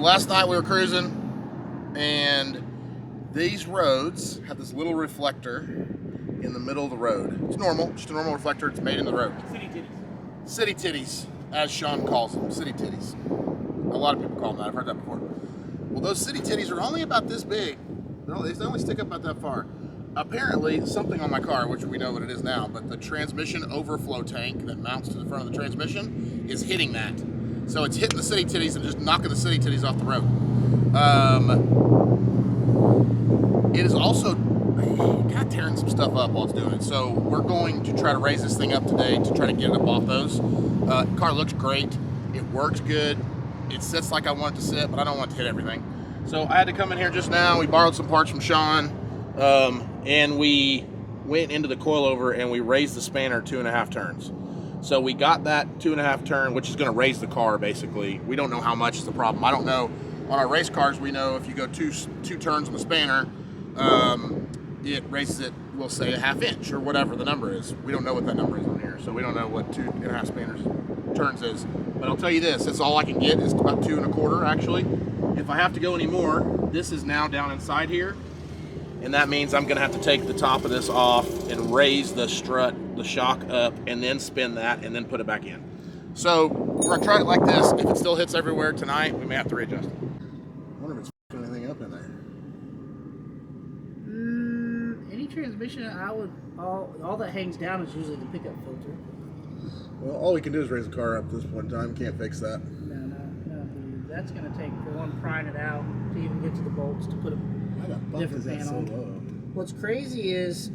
last night we were cruising, and these roads have this little reflector in the middle of the road. It's normal, just a normal reflector. It's made in the road. City titties. City titties, as Sean calls them, city titties. A lot of people call them that. I've heard that before. Well, those city titties are only about this big. They only stick up about that far. Apparently, something on my car, which we know what it is now, but the transmission overflow tank that mounts to the front of the transmission is hitting that. So it's hitting the city titties and just knocking the city titties off the road. It is also kind of tearing some stuff up while it's doing it. So we're going to try to raise this thing up today to try to get it up off those. Car looks great. It works good. It sits like I want it to sit, but I don't want it to hit everything. So I had to come in here just now. We borrowed some parts from Sean, and we went into the coilover and we raised the spanner 2.5 turns. So we got that 2.5 turn, which is going to raise the car basically. We don't know how much is the problem. I don't know. On our race cars, we know if you go two turns on the spanner, it raises it, we'll say, 1/2 inch or whatever the number is. We don't know what that number is on here, so we don't know what 2.5 turns is. But I'll tell you this, it's all I can get is about 2.25 actually. If I have to go any more, this is now down inside here, and that means I'm gonna have to take the top of this off and raise the strut, the shock up, and then spin that and then put it back in. So we're gonna try it like this. If it still hits everywhere tonight, we may have to readjust it. I wonder if it's f***ing anything up in there. Any transmission, all that hangs down is usually the pickup filter. Well, all we can do is raise the car up this one time. Can't fix that. No, dude. That's going to take, for one, prying it out to even get to the bolts to put a different pan on. So low? What's crazy is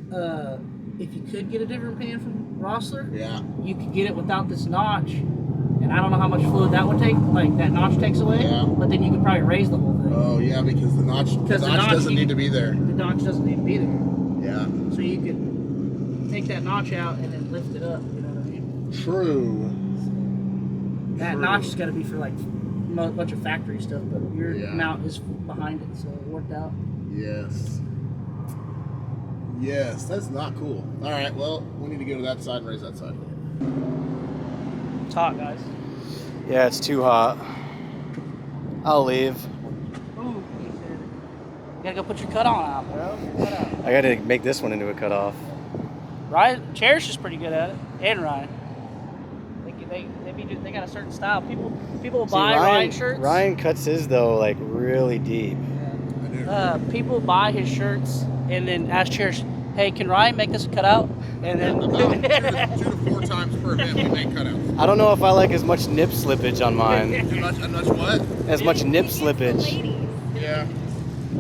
if you could get a different pan from Rossler, yeah, you could get it without this notch. And I don't know how much fluid that would take, like that notch takes away, yeah. But then you could probably raise the whole thing. Oh, yeah, because the notch doesn't need to be there. The notch doesn't need to be there. Yeah. So you could take that notch out and then lift it up, you know what I mean? True. That notch is got to be for like a bunch of factory stuff, but your mount is behind it, so it worked out. Yes. Yes, that's not cool. All right, well, we need to go to that side and raise that side. It's hot, guys. Yeah, it's too hot. I'll leave. Ooh, you gotta go put your cut on out, bro. Cut out. I gotta make this one into a cutoff. Ryan, Cherish is pretty good at it, and Ryan. They got a certain style. People buy Ryan shirts. Ryan cuts his though like really deep. People buy his shirts and then ask Cherish, "Hey, can Ryan make this a cutout?" And then about 2 to 4 times per event we make cutouts. I don't know if I like as much nip slippage on mine. As what? As much nip slippage. Yeah,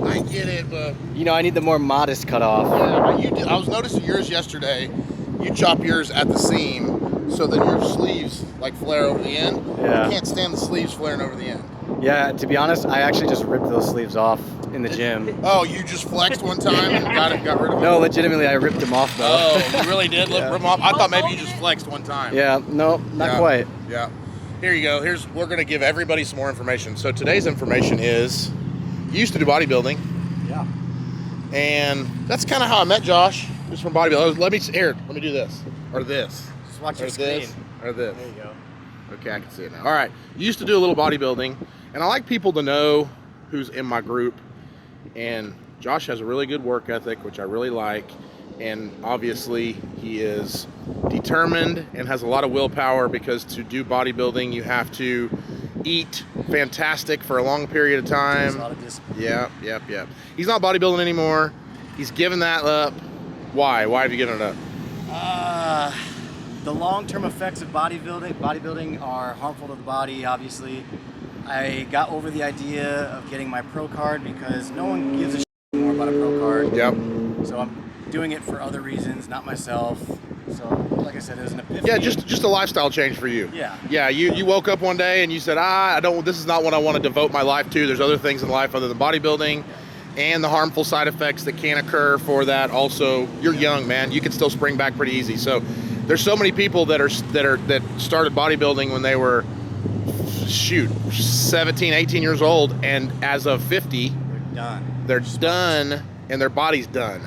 I get it, but you know, I need the more modest cutoff. Yeah, I was noticing yours yesterday. You chop yours at the seam, so that your sleeves like flare over the end. Yeah. You can't stand the sleeves flaring over the end. Yeah, to be honest, I actually just ripped those sleeves off in the gym. Oh, you just flexed one time and got rid of them? No, legitimately, I ripped them off though. Oh, you really did rip them off? I thought maybe you just Okay. flexed one time. Yeah, no, not quite. Yeah. Here you go. We're going to give everybody some more information. So today's information is, you used to do bodybuilding. Yeah. And that's kind of how I met Josh, just from bodybuilding. Let me do this. Or this. Just watch Or your screen. this. Or this. There you go. Okay, I can see it now. All right. You used to do a little bodybuilding, and I like people to know who's in my group. And Josh has a really good work ethic, which I really like. And obviously, he is determined and has a lot of willpower, because to do bodybuilding, you have to eat fantastic for a long period of time. A lot of discipline. Yeah. He's not bodybuilding anymore. He's given that up. Why? Why have you given it up? The long-term effects of bodybuilding are harmful to the body, obviously. I got over the idea of getting my pro card because no one gives a shit more about a pro card. Yep. So I'm doing it for other reasons, not myself. So, like I said, it was an epiphany. Yeah, just a lifestyle change for you. Yeah. Yeah, you woke up one day and you said, this is not what I want to devote my life to. There's other things in life other than bodybuilding. And the harmful side effects that can occur for that. Also, you're young, man. You can still spring back pretty easy. So there's so many people that started bodybuilding when they were 17, 18 years old, and as of 50, they're done and their body's done.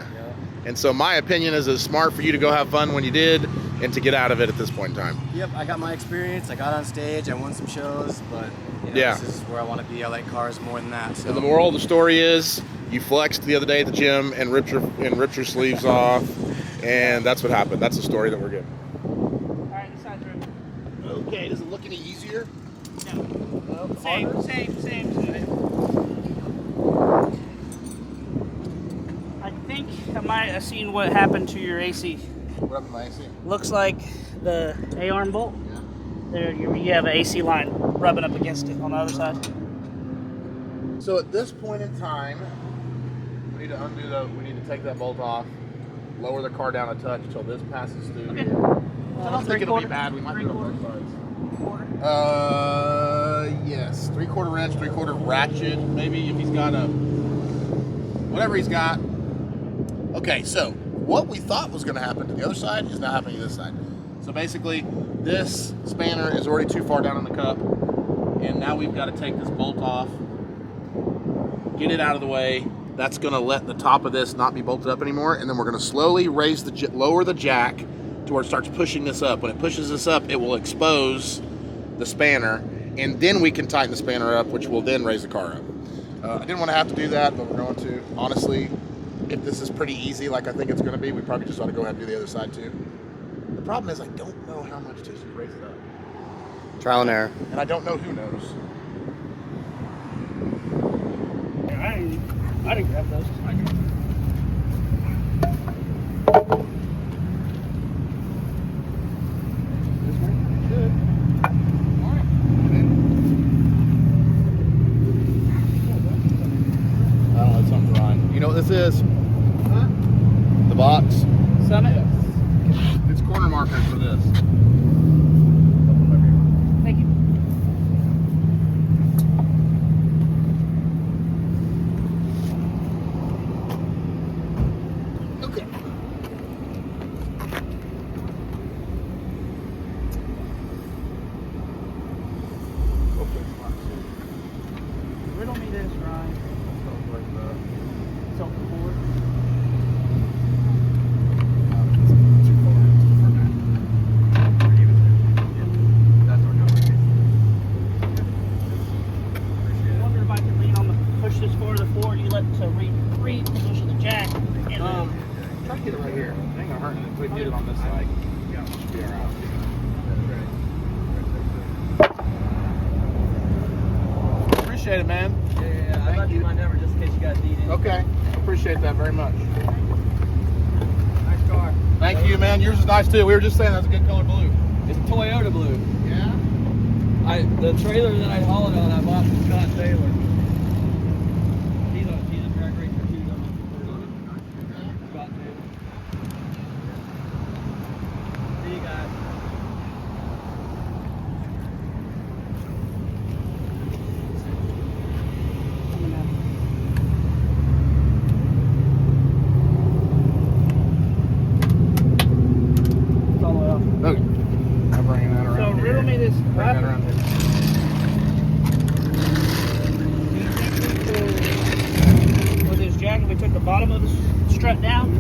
And so my opinion is it's smart for you to go have fun when you did. and to get out of it at this point in time. Yep, I got my experience. I got on stage. I won some shows, but Yeah. this is where I want to be. I like cars more than that. So. And the moral of the story is, you flexed the other day at the gym and ripped your sleeves off, and that's what happened. That's the story that we're getting. All right, this side's ready. Okay, does it look any easier? No. Same. I think I might have seen what happened to your AC. What happened to my AC? Looks like the A-arm bolt. Yeah. There, you have an AC line rubbing up against it on the other side. So at this point in time, we need to we need to take that bolt off, lower the car down a touch until this passes through Okay. here. I don't think it'll be bad. We might do it on both sides. Yes, 3/4 wrench, 3/4 ratchet, maybe if he's got whatever he's got. Okay, so what we thought was going to happen to the other side is now happening to this side. So basically, this spanner is already too far down in the cup, and now we've got to take this bolt off, get it out of the way. That's going to let the top of this not be bolted up anymore, and then we're going to slowly lower the jack to where it starts pushing this up. When it pushes this up, it will expose the spanner, and then we can tighten the spanner up, which will then raise the car up. I didn't want to have to do that, but we're going to. Honestly, if this is pretty easy like I think it's going to be, we probably just ought to go ahead and do the other side too. The problem is I don't know how much to raise it up. Trial and error. And I don't know who knows. I didn't grab those. You know what this is? Huh? The box. Summit? It's corner markers for this. Thank you. Okay. Riddle me this, Ryan. Tilt the board. I wonder if I can lean on the push this forward, you let to reposition the jack. And Try to get it right here. It ain't gonna hurt if we get it on this side. Yeah, should be alright. Appreciate it, man. Yeah, I left you my number just in case you guys need it. Okay, appreciate that very much. Nice car. Thank you, man. Yours is nice too. We were just saying that's a good color blue. It's Toyota blue. Yeah. The trailer that I haul it on, I bought from Scott Taylor. He's a track racer too, Scott Taylor. See you guys. it's all the way off. Okay. I'm bringing that around. So here. riddle me this. Bring that around here. Do you think we could, with this jack, if we took the bottom of the strut down,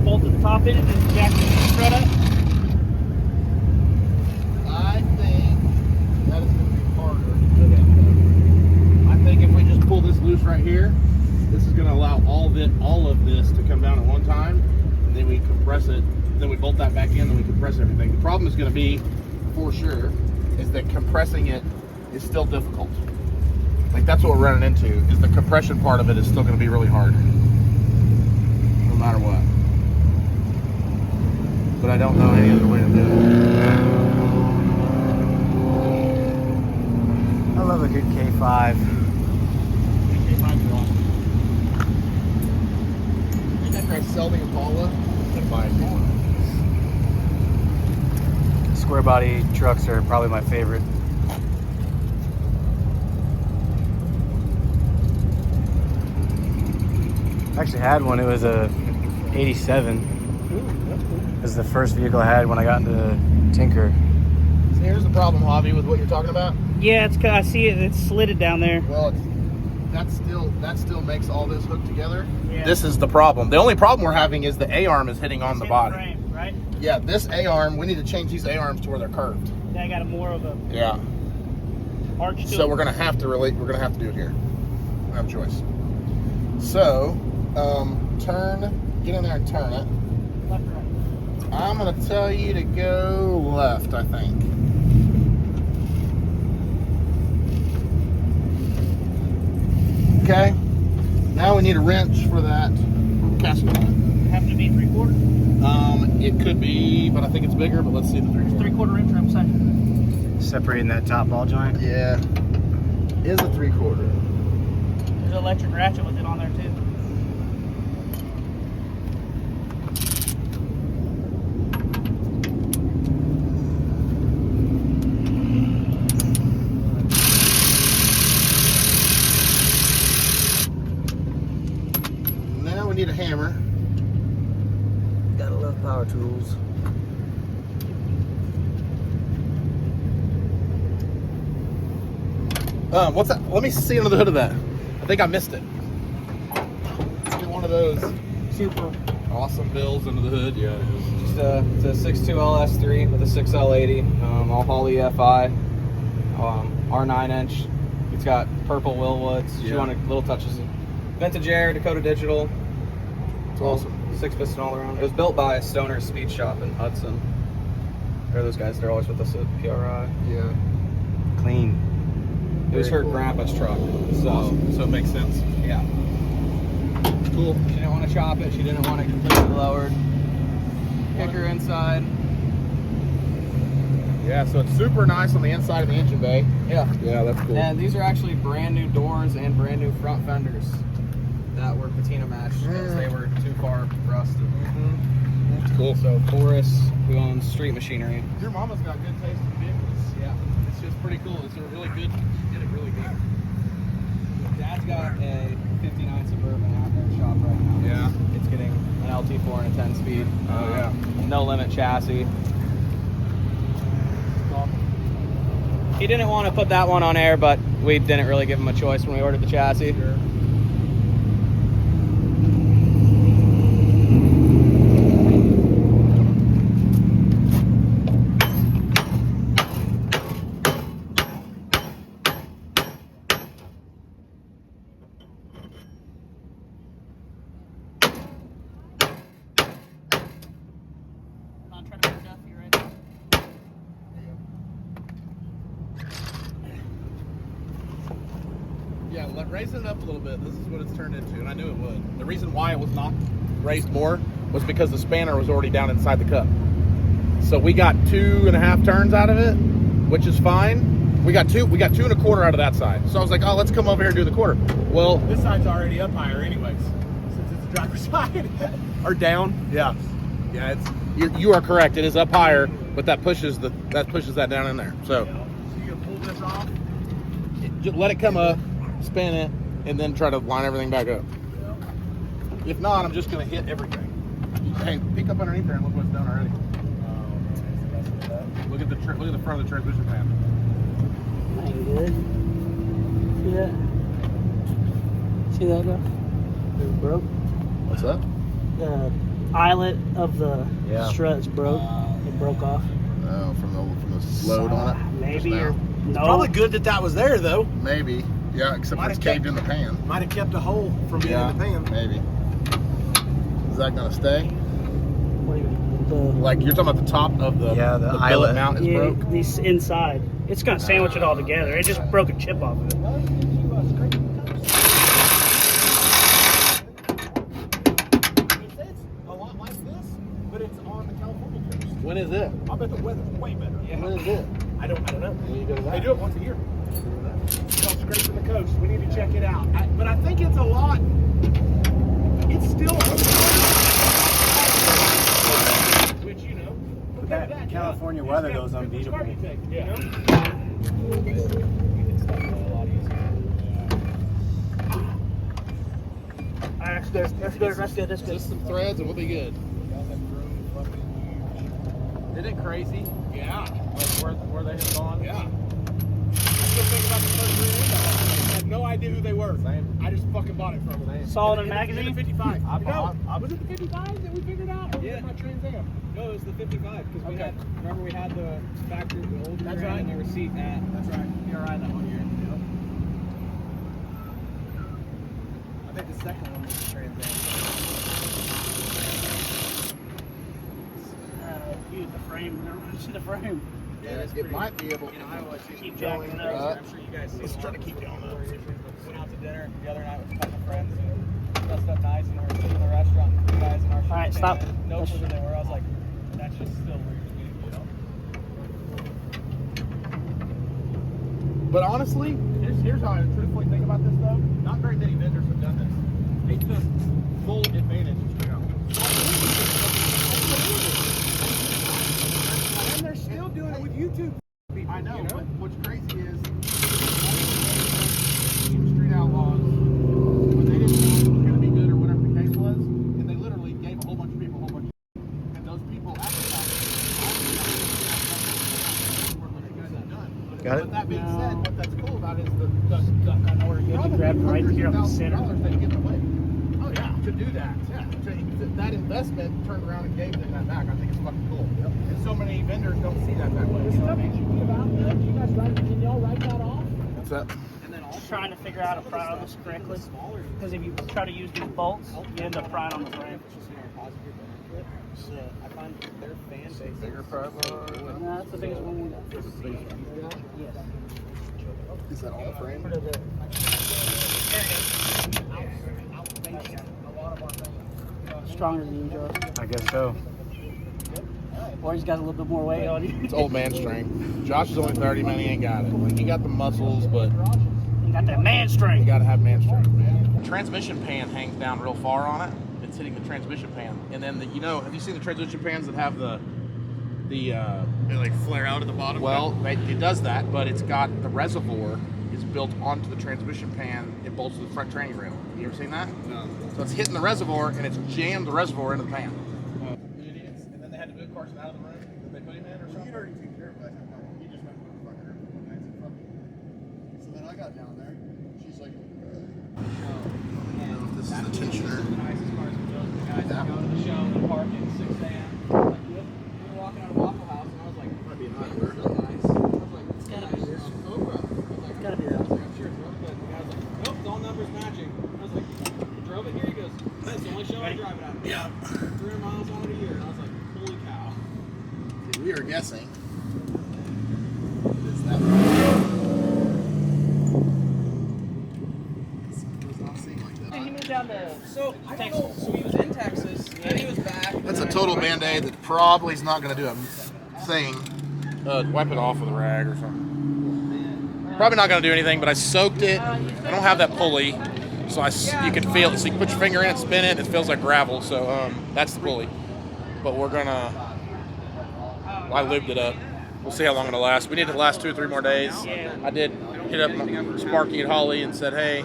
bolted the top in it, and then jack the strut up? I think that is going to be harder. I think if we just pull this loose right here, this is going to allow all of this to come down at one time, and then we compress it, then we bolt that back in, then we compress everything. The problem is going to be, for sure, is that compressing it is still difficult. Like that's what we're running into, is the compression part of it is still going to be really hard, no matter what. But I don't know any other way to do it. I love a good K5. After I sell the Impala, I'm gonna buy a new one. Square body trucks are probably my favorite. I actually had one. It was a 87. It was the first vehicle I had when I got into Tinker. So here's the problem, Javi, with what you're talking about. Yeah, I see it. It's slitted down there. Well, that still makes all this hook together. Yeah. This is the problem. The only problem we're having is the A-arm is hitting on the body. Frame, right? Yeah, this A-arm, we need to change these A-arms to where they're curved. Yeah, I got a more of a Yeah. arch to So it. we're gonna have to do it here. We don't have a choice. So, get in there and turn it. Left, right. I'm gonna tell you to go left, I think. Okay. Now we need a wrench for that casting nut. Have to be 3/4. It could be, but I think it's bigger. But let's see the 3/4. 3/4 inch rim side. Separating that top ball joint. Yeah, is a 3/4. There's an electric ratchet with it on there too. Now we need a hammer. Gotta love power tools. What's that? Let me see under the hood of that. I think I missed it. Let's get one of those super awesome bills under the hood. Yeah, it is. It's a 6.2 LS3 with a 6L80, all Holley FI, R9 inch. It's got purple Willwoods. She Yeah. wanted little touches. Vintage Air, Dakota Digital. It's awesome. 6-piston all around. It was built by Stoner's Speed Shop in Hudson. They're those guys. They're always with us at PRI. Yeah. Clean. It was Very her cool. grandpa's truck, so Awesome. So it makes sense. yeah. Cool. She didn't want to chop it. She didn't want it completely lowered. Kicker inside. Yeah, so it's super nice on the inside of the engine bay. Yeah. Yeah, that's cool. And these are actually brand new doors and brand new front fenders that were patina matched because they were too far rusted. That's cool. So Boris, who owns Street Machinery. Your mama's got good taste in vehicles. Yeah. It's just pretty cool. It's a really good. Did it really good. Dad's got a 59 Suburban out there in the shop right now. Yeah. It's getting an LT4 and a 10-speed. Oh, yeah. No limit chassis. He didn't want to put that one on air, but we didn't really give him a choice when we ordered the chassis. Sure. Not trying to put it up, you ready? Yeah, raising it up a little bit. This is what it's turned into, and I knew it would. The reason why it was not raised more was because the spanner was already down inside the cup. So we got 2.5 turns out of it, which is fine. We got 2.25 out of that side. So I was like, oh, let's come over here and do the quarter. Well, This side's already up higher anyways, since it's the driver's side. Or down. yeah, you are correct. It is up higher, but that pushes that down in there. So So you can pull this off. just let it come up, spin it, and then try to line everything back up. If not, I'm just going to hit everything. Hey, peek up underneath there and look what's done already. Look at the front of the transmission pan. Ain't good. See that? See that though? It broke. What's that? The eyelet of the Yeah. struts broke. It broke off. Oh, from the load on it. Maybe just or now. no. Probably good that was there though. Maybe. Yeah, except Might it's have caved kept- in the pan. Might have kept a hole from being in the pan. Maybe. Is that gonna stay? What do you mean? Like you're talking about the top of the Yeah, the billet eyelet. mount is Yeah, broke. these inside. It's gonna sandwich it all together. It just broke a chip off of it. It's a lot like this, but it's on the California coast. When is it? I bet the weather's way better. When is it? I don't know. When you go to that? They do it once a year. It's called Scraping the Coast. We need to check it out. But I think it's a lot. It's still which you know. look at That California weather goes unbeatable. Yeah. Alright, that's good. Just some threads and we'll be good. Isn't it crazy? Yeah. Like where they have gone? Yeah. I still think about the first rear end. no idea who they were. Same. I just fucking bought it from them. Saw it in a The magazine? 55. I Was it the 55 that we figured out? Or was it my Trans Am? No, it was the 55 because we had. Remember we had the factory, the old That's year right. and the receipt at. That's right. You're right, that whole year. I think the second one was the Trans Am. Dude, the frame. Never the frame. Yeah, it might be able In Iowa, Keep jacking it up. I'm sure you guys see. Let's try to keep going up. Went out to dinner the other night with a couple friends and dressed up nice, and we were sitting in the restaurant. And the guys in our Alright, shit stop. came in, no clue who they were. I was like, that's just still weird to me, you know. But honestly, here's how I truthfully think about this though. Not very many vendors have done this. They took full advantage of Chevelle. And they're still doing it with YouTube people. I know, You know? but what's crazy is Street Outlaws, when they didn't know it was going to be good or whatever the case was, and they literally gave a whole bunch of people a whole bunch of and those people advertised. Got it? But that being said, what that's cool about is the I know where you probably grab it right hundreds here of on the thousands of center. dollars they give away. Oh yeah, to do that. Yeah, that investment turned around and gave them that back. I think it's fucking cool. Yep. And so many vendors don't see that way. The stuff that you give out, you guys write, can y'all write that off? What's that? And then also, Trying to figure out how to pry on this correctly. Because if you try to use these bolts, you end up prying on the frame. it's just in our positive benefit. So I find their fan base Bigger pry bar. No, that's the biggest one we got. Yes. Is that on the frame? Put it there. Stronger than you, Joe. I guess so. Or he's got a little bit more weight on you. It's old man strength. Josh is only 30, man. He ain't got it. Like, he got the muscles, but You got that man you strength. gotta have man strength, man. Transmission pan hangs down real far on it. It's hitting the transmission pan, and then have you seen the transmission pans that have the They like flare out at the bottom. well, it does that, but it's got the reservoir is built onto the transmission pan. It bolts to the front training rail. You ever seen that? No. So it's hitting the reservoir, and it's jammed the reservoir into the pan. Idiots. And then they had to move Carson out of the room that they put him in or something. He'd already taken care of that. He just went with the fucker. So then I got down there. She's like, This is the tensioner. the nicest cars with those guys that go to the show and park at 6 a.m. Like, we were walking out of Waffle House, and I was like, Might be an "That's Iowa. really nice." I was like, "It's gotta be this. Cobra." I was like, It's gotta be that. I was like, "I'm sure it's really good." The guy was like, "Nope, it's all numbers matching." I was like, "You drove it here?" He goes, "That's the only show I drive it at." Yeah. 300 miles on it a year, and I was like, "Holy cow!" We are guessing. It's that. Does not seem like that. He moved down to So I don't know. So he was in Texas, then he was back. That's a total band-aid that probably is not going to do a thing. Wipe it off with a rag or something. Probably not going to do anything, but I soaked it. I don't have that pulley, so you can feel it. So you can put your finger in it, spin it, and it feels like gravel. So that's the pulley. But we're going to... I lubed it up. We'll see how long it'll last. We need it to last 2 or 3 more days. I did hit up Sparky and Holly and said, hey,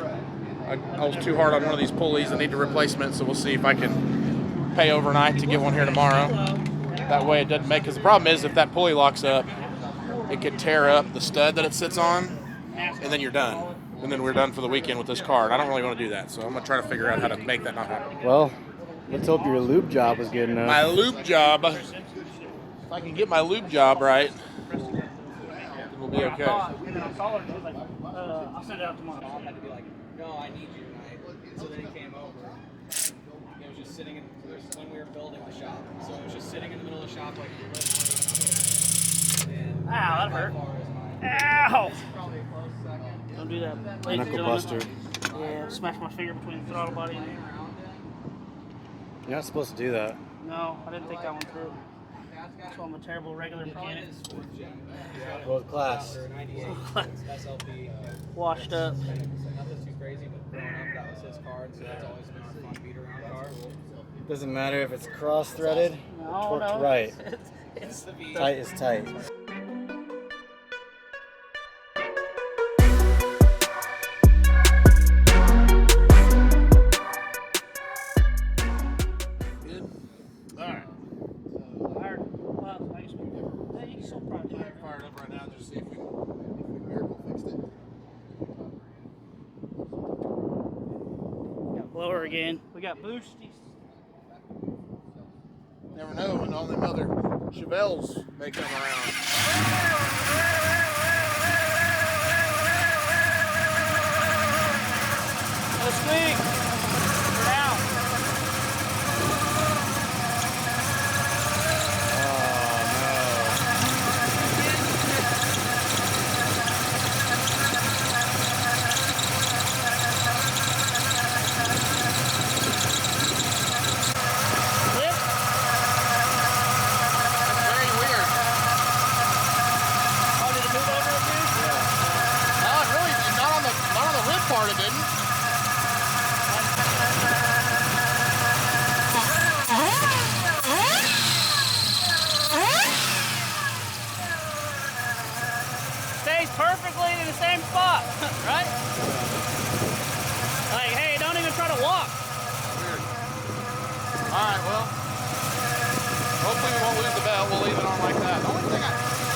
I was too hard on one of these pulleys. I need a replacement, so we'll see if I can pay overnight to get one here tomorrow. That way it doesn't make, because the problem is if that pulley locks up, it could tear up the stud that it sits on, and then you're done. And then we're done for the weekend with this car. And I don't really want to do that, so I'm going to try to figure out how to make that not happen. Well, let's hope your lube job was good enough. My loop job, if I can get my loop job right, we'll be okay. And then I called her and she was like, I'll send it out tomorrow. Mom had to be like, "No, I need you tonight." So then he came over. It was just sitting in when we were building the shop. So it was just sitting in the middle of the shop like. And Ow, that hurt. by far is my- Ow! Probably a close second. Don't do that. Ladies and Knuckle gentlemen. buster. Yeah, smash my finger between the throttle body and You're not supposed to do that. No, I didn't think that one through. So I'm a terrible regular mechanic. World class. 98 SLP. Washed up. Nothing too crazy, but growing up, that was his card, so that's always been our fun beat around car. Doesn't matter if it's cross-threaded, No, torqued no. right. It's the V. Tight is tight. Good? All right. Fired. Well, I guess we never. Yeah, you can still probably fire it. Fired up right now just to see if we miracle fixed it. over again. We got boosties. Never know when all them other Chevelles may come around. No squeak. For now. Part of it didn't. Stays perfectly in the same spot, right? Like, hey, don't even try to walk. Weird. All right, well, hopefully we won't lose the belt. We'll leave it on like that. The only thing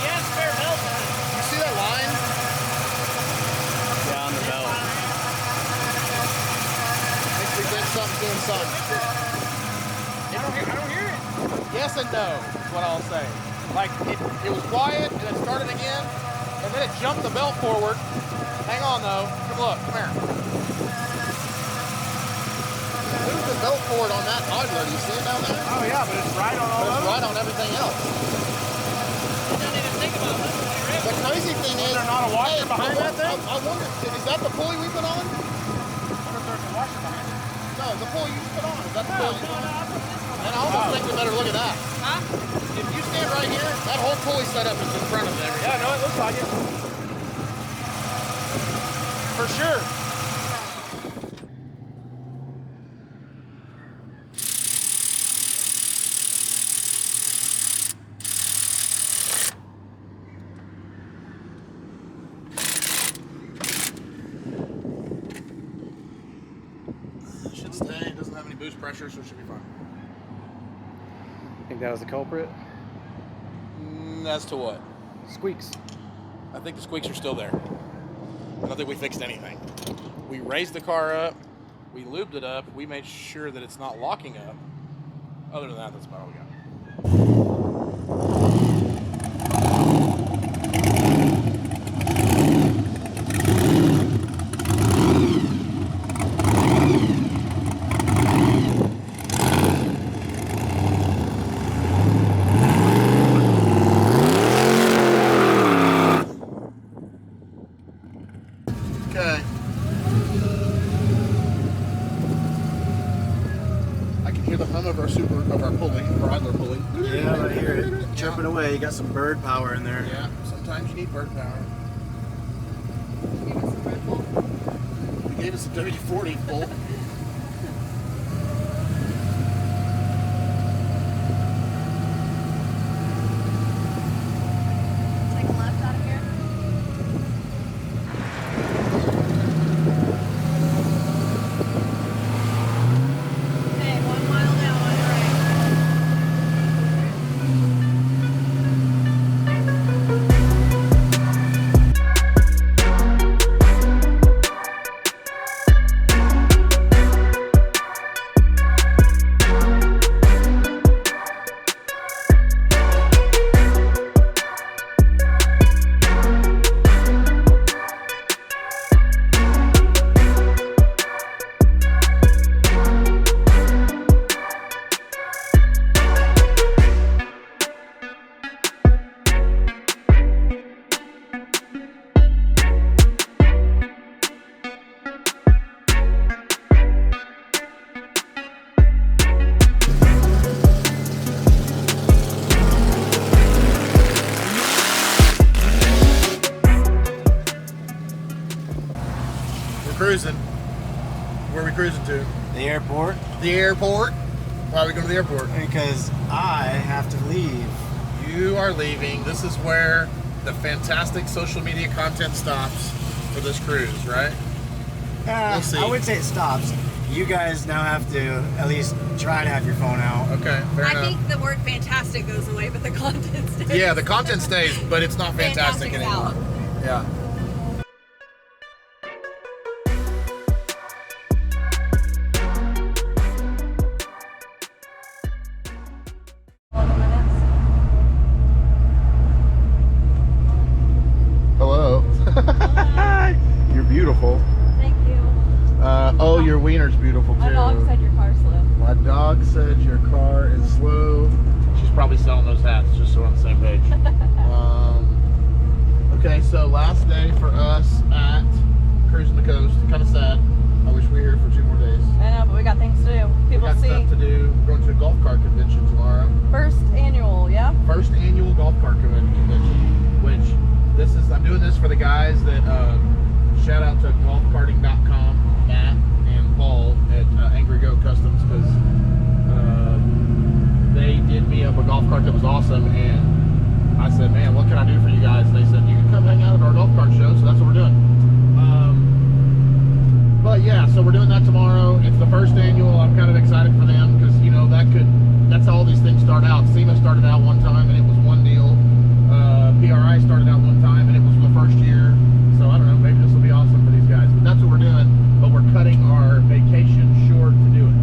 Yeah, spare belt. you see that line? Yeah, on the belt. Makes me think something's doing something. I don't hear it. Yes and no is what I'll say. Like, it was quiet, and it started again, and then it jumped the belt forward. Hang on, though. Come look. Come here. Move the belt forward on that idler. Do you see it down there? Oh yeah, but it's right on all But of it's them. right on everything else. You don't even think about it. The crazy thing is, there not a washer behind that thing? I wonder, is that the pulley we put on? I wonder if there's a washer behind it. No, the pulley you put on. Is that the No, pulley? No, I put this one. And I almost think we better look at that. Huh? If you stand right here, that whole pulley setup is in front of everything. Yeah, no, it looks like it. For sure. Should stay. It doesn't have any boost pressure, so it should be fine. Think that was the culprit? As to what? Squeaks. I think the squeaks are still there. I don't think we fixed anything. We raised the car up, we lubed it up, we made sure that it's not locking up. Other than that, that's about all we got. Okay. I can hear the hum of our pulley, our idler pulley. Yeah, I hear it. Chirping away. You got some bird power in there. Yeah, sometimes you need bird power. He gave us a WD-40 full. Take a left out of here. Okay, 1 mile down on your right. Cruising. Where are we cruising to? The airport. The airport. Why are we going to the airport? Because I have to leave. You are leaving. This is where the fantastic social media content stops for this cruise, right? We'll see. I wouldn't say it stops. You guys now have to at least try to have your phone out. Okay, fair I enough. think the word fantastic goes away, but the content stays. Yeah, the content stays, but it's not fantastic Fantastic's anymore. out. Yeah. beautiful. Thank you. Oh, your wiener's beautiful too. My dog said your car's slow. My dog said your car is slow. She's probably selling those hats, just so we're on the same page. Okay, so last day for us at Cruisin the Coast. Kind of sad. I wish we were here for 2 more days. I know, but we got things to do. People we got see. stuff to do. We're going to a golf cart convention tomorrow. First annual, yeah? First annual golf cart convention, which I'm doing this for the guys that, shout out to golfkarting.com, Matt and Paul at Angry Goat Customs, because they did me up a golf cart that was awesome, and I said, man, what can I do for you guys? And they said, you can come hang out at our golf cart show, so that's what we're doing. But yeah, so we're doing that tomorrow. It's the first annual. I'm kind of excited for them because, you know, that's how all these things start out. SEMA started out one time and it was one deal. PRI started out one time and it was the first year. So I don't know, maybe this will be awesome for these guys. But that's what we're doing. But we're cutting our vacation short to do it,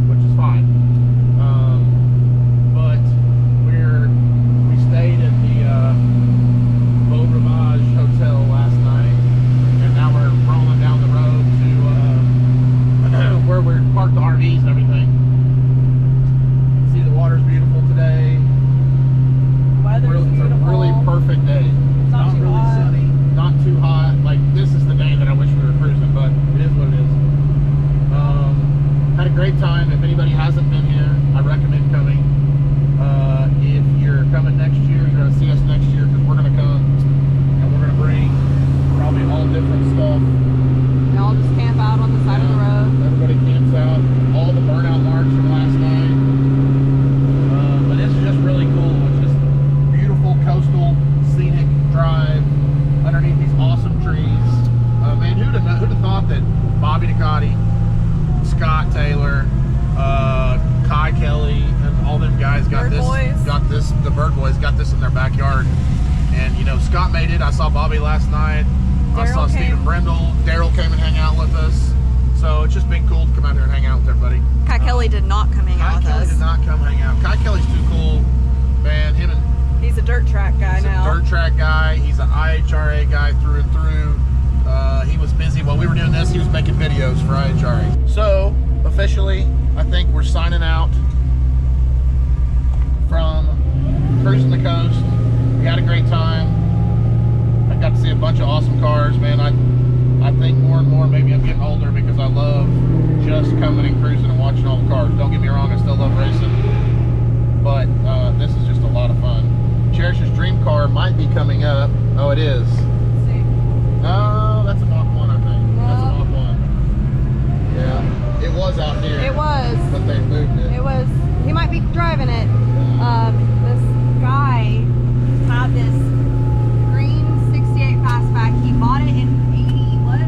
which is fine. But we stayed at the Beau Rivage Hotel last night, and now we're rolling down the road to where we're parked the RVs and everything. See, the water's beautiful today. Weather's It's a beautiful. really perfect day. It's not too really hot. sunny, not too hot. Like, this is the day that I wish we were cruising, but it is what it is. Had a great time. If anybody hasn't been here, I recommend coming. If you're coming next year, you're going to see us next year, because we're going to come and we're going to bring probably all different stuff. Y'all just camp out on the side of the road. Everybody camps out. All the burnout marks from last night. But it's just really cool. It's just beautiful coastal scenic drive underneath these awesome trees. Man, who'd have thought that Bobby Ducati, Scott Taylor, Kai Kelly, and all them guys got the Bird Boys got this in their backyard. And you know, Scott made it. I saw Bobby last night. I saw Stephen Brindle. Daryl came and hang out with us. So it's just been cool to come out here and hang out with everybody. Kai Kelly did not come hang out with us. Kai Kelly did not come hang out. Kai Kelly's too cool. Man, him and He's a dirt track guy now. He's a dirt track guy. He's an IHRA guy through and through. He was busy while we were doing this. He was making videos for IHRA. So officially, I think we're signing out from Cruisin the Coast. We had a great time. I got to see a bunch of awesome cars, man. I think more and more maybe I'm getting older because I love just coming and cruising and watching all the cars. Don't get me wrong, I still love racing, but this is just a lot of fun. Cherish's dream car might be coming up. Oh, it is. No, that's a Mach 1, I think. That's a Mach 1. Yeah, it was out here. It was. But they moved it. It was. He might be driving it. This guy had this green 68 fastback. He bought it in 80, what?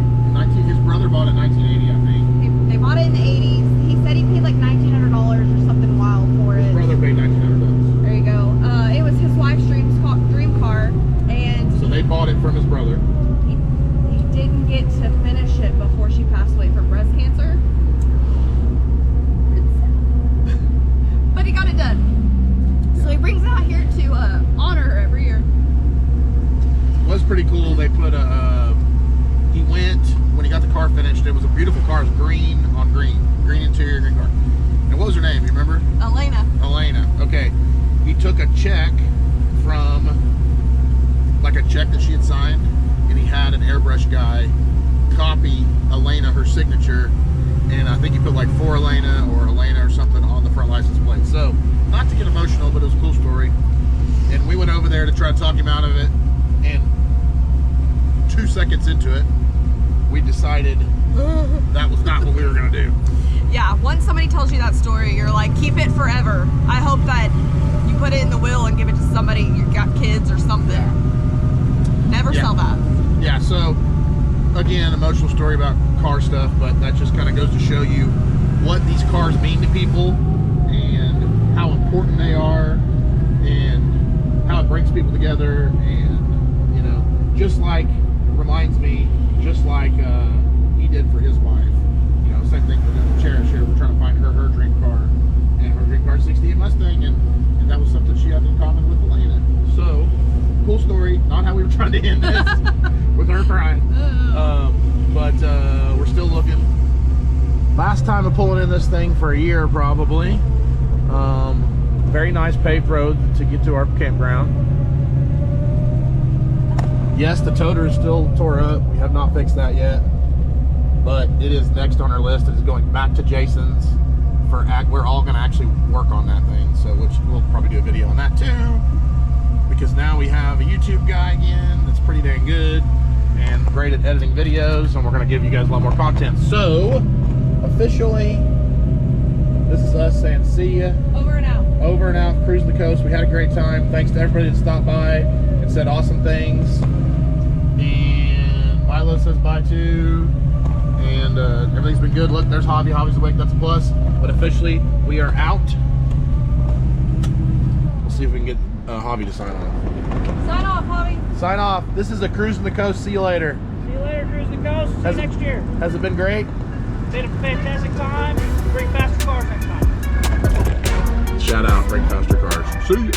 His brother bought it in 1980, I think. They bought it in the 80s. He said he paid like $1,900 or something wild for it. His brother paid $1,900. There you go. It was his wife's dream car, and So they bought it from his brother. he didn't get to finish it before she passed away from breast cancer. But he got it done. So he brings it out here to honor her every year. It was pretty cool. They put he went, when he got the car finished, it was a beautiful car. It was green on green. Green interior, green car. And what was her name, you remember? Elena. Elena. Okay. He took a check from, like a check that she had signed, and he had an airbrush guy copy Elena, her signature, and I think he put like for Elena or Elena or something on the front license plate. So, not to get emotional, but it was a cool story. And we went over there to try to talk him out of it, and 2 seconds into it, we decided that was not what we were going to do. Yeah, once somebody tells you that story, you're like, keep it forever. I hope that you put it in the will and give it to somebody, you got kids or something. Never sell that. Yeah, so again, emotional story about car stuff, but that just kind of goes to show you what these cars mean to people and how important they are and how it brings people together. And, you know, just like, reminds me, just like he did for his wife. You know, same thing for Cherish here. We're trying to find her dream car, and her dream car is 68 Mustang, and that was something she had in common with Elena. So, cool story. Not how we were trying to end this with her crying. but we're still looking. Last time of pulling in this thing for a year, probably. Very nice paved road to get to our campground. Yes, the toter is still tore up. We have not fixed that yet, but it is next on our list. It is going back to Jason's for we're all going to actually work on that thing, so which we'll probably do a video on that too, because now we have a YouTube guy again that's pretty dang good and great at editing videos, and we're going to give you guys a lot more content. So officially, this is us saying see ya. Over and out. Over and out, Cruisin the Coast. We had a great time. Thanks to everybody that stopped by and said awesome things. And Milo says bye too. And everything's been good. Look, there's Hobby. Hobby's awake. That's a plus. But officially, we are out. We'll see if we can get Hobby to sign off. Sign off, Hobby. Sign off. This is a Cruisin the Coast. See you later. See you later, Cruisin the Coast. See you next year. Has it been great? Been a fantastic time. Bring faster cars next time. Shout out, bring faster cars. See ya.